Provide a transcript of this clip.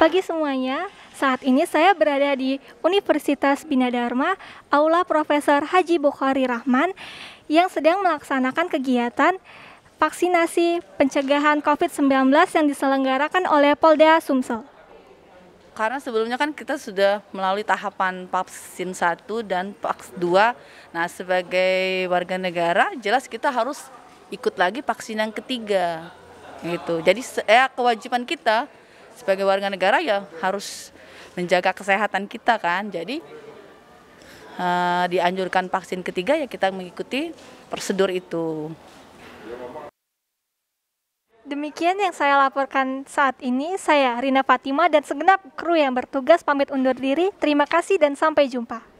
pagi semuanya, saat ini saya berada di Universitas Bina Dharma, Aula Profesor Haji Bukhari Rahman, yang sedang melaksanakan kegiatan vaksinasi pencegahan COVID-19 yang diselenggarakan oleh Polda Sumsel. Karena sebelumnya kan kita sudah melalui tahapan vaksin 1 dan vaksin 2. Nah, sebagai warga negara jelas kita harus ikut lagi vaksin yang ketiga. Gitu. Jadi kewajiban kita sebagai warga negara ya harus menjaga kesehatan kita kan. Jadi dianjurkan vaksin ketiga ya kita mengikuti prosedur itu. Demikian yang saya laporkan saat ini. Saya Rina Fatima dan segenap kru yang bertugas pamit undur diri. Terima kasih dan sampai jumpa.